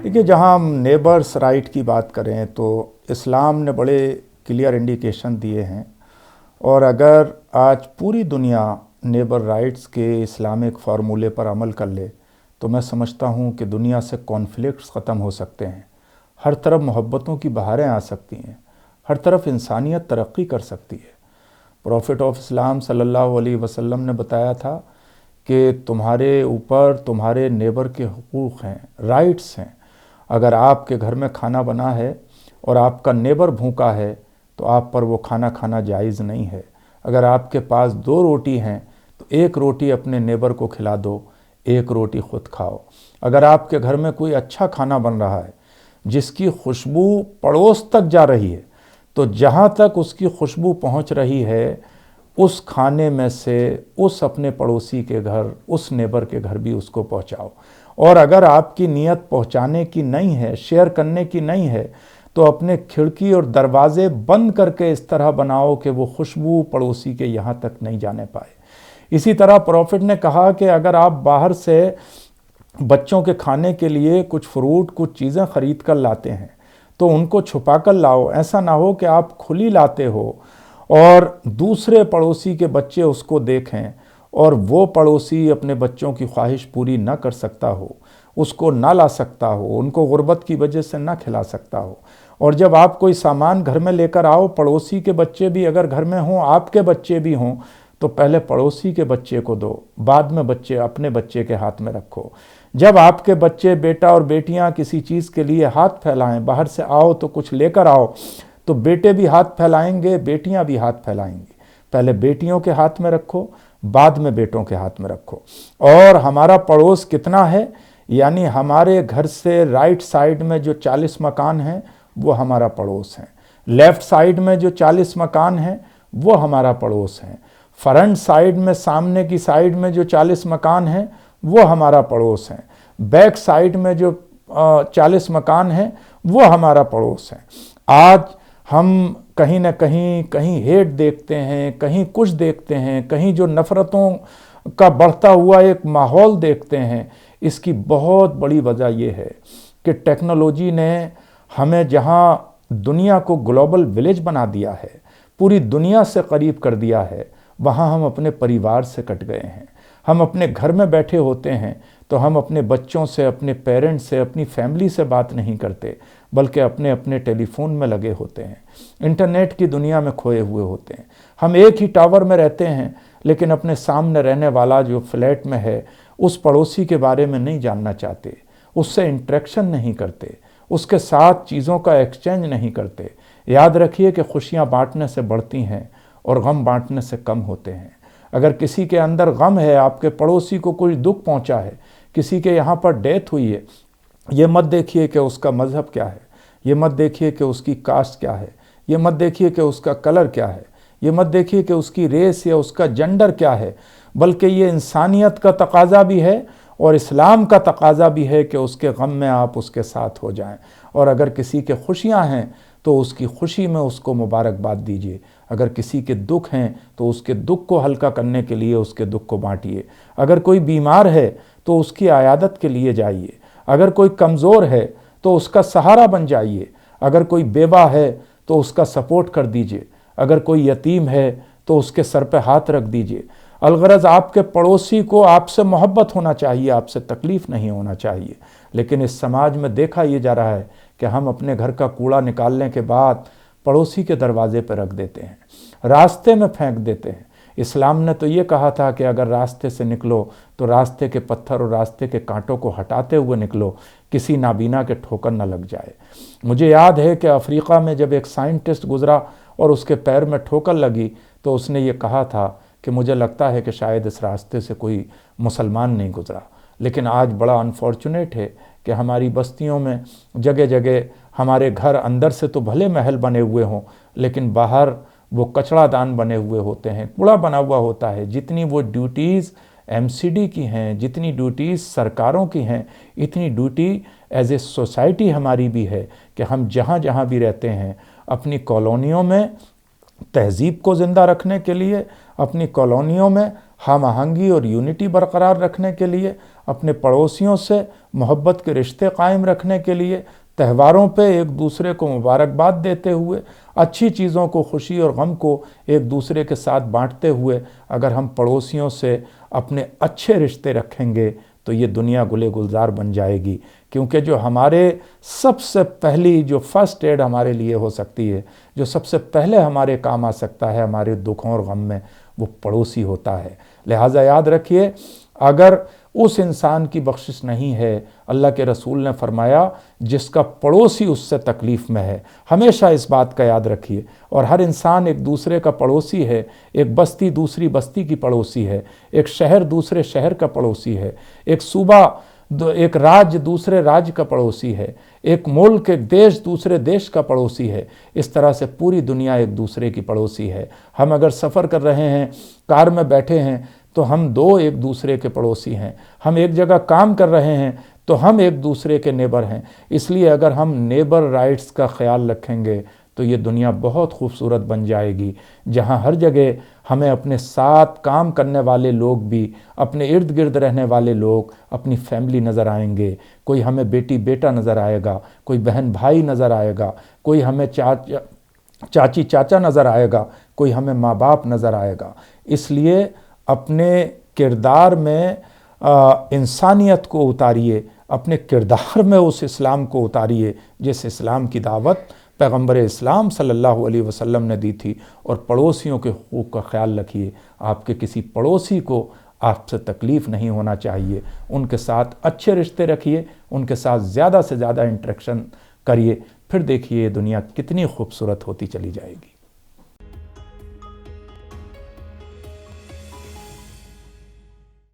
دیکھیے، جہاں ہم نیبرس رائٹ کی بات کریں تو اسلام نے بڑے کلیئر انڈیکیشن دیے ہیں، اور اگر آج پوری دنیا نیبر رائٹس کے اسلامک فارمولے پر عمل کر لے تو میں سمجھتا ہوں کہ دنیا سے کانفلکٹس ختم ہو سکتے ہیں، ہر طرف محبتوں کی بہاریں آ سکتی ہیں، ہر طرف انسانیت ترقی کر سکتی ہے۔ پروفٹ آف اسلام صلی اللہ علیہ وسلم نے بتایا تھا کہ تمہارے اوپر تمہارے نیبر کے حقوق ہیں، رائٹس ہیں۔ اگر آپ کے گھر میں کھانا بنا ہے اور آپ کا نیبر بھوکا ہے تو آپ پر وہ کھانا کھانا جائز نہیں ہے۔ اگر آپ کے پاس 2 روٹی ہیں تو 1 روٹی اپنے نیبر کو کھلا دو، 1 روٹی خود کھاؤ۔ اگر آپ کے گھر میں کوئی اچھا کھانا بن رہا ہے جس کی خوشبو پڑوس تک جا رہی ہے تو جہاں تک اس کی خوشبو پہنچ رہی ہے اس کھانے میں سے اس اپنے پڑوسی کے گھر، اس نیبر کے گھر بھی اس کو پہنچاؤ۔ اور اگر آپ کی نیت پہنچانے کی نہیں ہے، شیئر کرنے کی نہیں ہے، تو اپنے کھڑکی اور دروازے بند کر کے اس طرح بناؤ کہ وہ خوشبو پڑوسی کے یہاں تک نہیں جانے پائے۔ اسی طرح پروفٹ نے کہا کہ اگر آپ باہر سے بچوں کے کھانے کے لیے کچھ فروٹ، کچھ چیزیں خرید کر لاتے ہیں تو ان کو چھپا کر لاؤ۔ ایسا نہ ہو کہ آپ کھلی لاتے ہو اور دوسرے پڑوسی کے بچے اس کو دیکھیں اور وہ پڑوسی اپنے بچوں کی خواہش پوری نہ کر سکتا ہو، اس کو نہ لا سکتا ہو، ان کو غربت کی وجہ سے نہ کھلا سکتا ہو۔ اور جب آپ کوئی سامان گھر میں لے کر آؤ، پڑوسی کے بچے بھی اگر گھر میں ہوں، آپ کے بچے بھی ہوں، تو پہلے پڑوسی کے بچے کو دو، بعد میں اپنے بچے کے ہاتھ میں رکھو۔ جب آپ کے بچے، بیٹا اور بیٹیاں کسی چیز کے لیے ہاتھ پھیلائیں، باہر سے آؤ تو کچھ لے کر آؤ، تو بیٹے بھی ہاتھ پھیلائیں گے، بیٹیاں بھی ہاتھ پھیلائیں گی۔ پہلے بیٹیوں کے ہاتھ میں رکھو، بعد میں بیٹوں کے ہاتھ میں رکھو۔ اور ہمارا پڑوس کتنا ہے، یعنی ہمارے گھر سے رائٹ سائیڈ میں جو 40 مکان ہیں وہ ہمارا پڑوس ہیں، لیفٹ سائیڈ میں جو 40 مکان ہیں وہ ہمارا پڑوس ہیں، فرنٹ سائیڈ میں، سامنے کی سائیڈ میں جو 40 مکان ہیں وہ ہمارا پڑوس ہیں، بیک سائیڈ میں جو 40 مکان ہیں وہ ہمارا پڑوس ہیں۔ آج ہم کہیں نہ کہیں ہیٹ دیکھتے ہیں، کہیں کچھ دیکھتے ہیں، کہیں جو نفرتوں کا بڑھتا ہوا ایک ماحول دیکھتے ہیں۔ اس کی بہت بڑی وجہ یہ ہے کہ ٹیکنالوجی نے ہمیں جہاں دنیا کو گلوبل ولیج بنا دیا ہے، پوری دنیا سے قریب کر دیا ہے، وہاں ہم اپنے پریوار سے کٹ گئے ہیں۔ ہم اپنے گھر میں بیٹھے ہوتے ہیں تو ہم اپنے بچوں سے، اپنے پیرنٹس سے، اپنی فیملی سے بات نہیں کرتے، بلکہ اپنے ٹیلی فون میں لگے ہوتے ہیں، انٹرنیٹ کی دنیا میں کھوئے ہوئے ہوتے ہیں۔ ہم ایک ہی ٹاور میں رہتے ہیں لیکن اپنے سامنے رہنے والا جو فلیٹ میں ہے اس پڑوسی کے بارے میں نہیں جاننا چاہتے، اس سے انٹریکشن نہیں کرتے، اس کے ساتھ چیزوں کا ایکسچینج نہیں کرتے۔ یاد رکھیے کہ خوشیاں بانٹنے سے بڑھتی ہیں اور غم بانٹنے سے کم ہوتے ہیں۔ اگر کسی کے اندر غم ہے، آپ کے پڑوسی کو کوئی دکھ پہنچا ہے، کسی کے یہاں پر ڈیتھ ہوئی ہے، یہ مت دیکھیے کہ اس کا مذہب کیا ہے، یہ مت دیکھیے کہ اس کی کاسٹ کیا ہے، یہ مت دیکھیے کہ اس کا کلر کیا ہے، یہ مت دیکھیے کہ اس کی ریس یا اس کا جنڈر کیا ہے، بلکہ یہ انسانیت کا تقاضا بھی ہے اور اسلام کا تقاضا بھی ہے کہ اس کے غم میں آپ اس کے ساتھ ہو جائیں۔ اور اگر کسی کے خوشیاں ہیں تو اس کی خوشی میں اس کو مبارکباد دیجیے، اگر کسی کے دکھ ہیں تو اس کے دکھ کو ہلکا کرنے کے لیے اس کے دکھ کو بانٹیے، اگر کوئی بیمار ہے تو اس کی عیادت کے لیے جائیے، اگر کوئی کمزور ہے تو اس کا سہارا بن جائیے، اگر کوئی بیوہ ہے تو اس کا سپورٹ کر دیجیے، اگر کوئی یتیم ہے تو اس کے سر پہ ہاتھ رکھ دیجیے۔ الغرض آپ کے پڑوسی کو آپ سے محبت ہونا چاہیے، آپ سے تکلیف نہیں ہونا چاہیے۔ لیکن اس سماج میں دیکھا یہ جا رہا ہے کہ ہم اپنے گھر کا کوڑا نکالنے کے بعد پڑوسی کے دروازے پہ رکھ دیتے ہیں، راستے میں پھینک دیتے ہیں۔ اسلام نے تو یہ کہا تھا کہ اگر راستے سے نکلو تو راستے کے پتھر اور راستے کے کانٹوں کو ہٹاتے ہوئے نکلو، کسی نابینا کے ٹھوکر نہ لگ جائے۔ مجھے یاد ہے کہ افریقہ میں جب ایک سائنٹسٹ گزرا اور اس کے پیر میں ٹھوکر لگی تو اس نے یہ کہا تھا کہ مجھے لگتا ہے کہ شاید اس راستے سے کوئی مسلمان نہیں گزرا۔ لیکن آج بڑا انفارچونیٹ ہے کہ ہماری بستیوں میں جگہ جگہ ہمارے گھر اندر سے تو بھلے محل بنے ہوئے ہوں لیکن باہر وہ کچڑا دان بنے ہوئے ہوتے ہیں، کوڑا بنا ہوا ہوتا ہے۔ جتنی وہ ڈیوٹیز MCD کی ہیں، جتنی ڈیوٹیز سرکاروں کی ہیں، اتنی ڈیوٹی ایز اے سوسائٹی ہماری بھی ہے کہ ہم جہاں جہاں بھی رہتے ہیں اپنی کالونیوں میں تہذیب کو زندہ رکھنے کے لیے، اپنی کالونیوں میں ہم آہنگی اور یونٹی برقرار رکھنے کے لیے، اپنے پڑوسیوں سے محبت کے رشتے قائم رکھنے کے لیے، تہواروں پہ ایک دوسرے کو مبارکباد دیتے ہوئے، اچھی چیزوں کو، خوشی اور غم کو ایک دوسرے کے ساتھ بانٹتے ہوئے اگر ہم پڑوسیوں سے اپنے اچھے رشتے رکھیں گے تو یہ دنیا گل گلزار بن جائے گی، کیونکہ جو ہمارے سب سے پہلی جو فرسٹ ایڈ ہمارے لیے ہو سکتی ہے، جو سب سے پہلے ہمارے کام آ سکتا ہے ہمارے دکھوں اور غم میں، وہ پڑوسی ہوتا ہے۔ لہٰذا یاد رکھیے، اگر اس انسان کی بخشش نہیں ہے، اللہ کے رسول نے فرمایا جس کا پڑوسی اس سے تکلیف میں ہے، ہمیشہ اس بات کا یاد رکھیے۔ اور ہر انسان ایک دوسرے کا پڑوسی ہے، ایک بستی دوسری بستی کی پڑوسی ہے، ایک شہر دوسرے شہر کا پڑوسی ہے، ایک صوبہ ایک راج دوسرے راج کا پڑوسی ہے، ایک ملک ایک دیش دوسرے دیش کا پڑوسی ہے۔ اس طرح سے پوری دنیا ایک دوسرے کی پڑوسی ہے۔ ہم اگر سفر کر رہے ہیں، کار میں بیٹھے ہیں، تو ہم دو ایک دوسرے کے پڑوسی ہیں۔ ہم ایک جگہ کام کر رہے ہیں تو ہم ایک دوسرے کے نیبر ہیں۔ اس لیے اگر ہم نیبر رائٹس کا خیال رکھیں گے تو یہ دنیا بہت خوبصورت بن جائے گی، جہاں ہر جگہ ہمیں اپنے ساتھ کام کرنے والے لوگ بھی، اپنے ارد گرد رہنے والے لوگ اپنی فیملی نظر آئیں گے۔ کوئی ہمیں بیٹی بیٹا نظر آئے گا، کوئی بہن بھائی نظر آئے گا، کوئی ہمیں چاچی چاچا نظر آئے گا، کوئی ہمیں ماں باپ نظر آئے گا۔ اس لیے اپنے کردار میں انسانیت کو اتاریے، اپنے کردار میں اس اسلام کو اتاریے جس اسلام کی دعوت پیغمبر اسلام صلی اللہ علیہ وسلم نے دی تھی، اور پڑوسیوں کے حقوق کا خیال رکھیے۔ آپ کے کسی پڑوسی کو آپ سے تکلیف نہیں ہونا چاہیے، ان کے ساتھ اچھے رشتے رکھیے، ان کے ساتھ زیادہ سے زیادہ انٹریکشن کریے، پھر دیکھیے دنیا کتنی خوبصورت ہوتی چلی جائے گی۔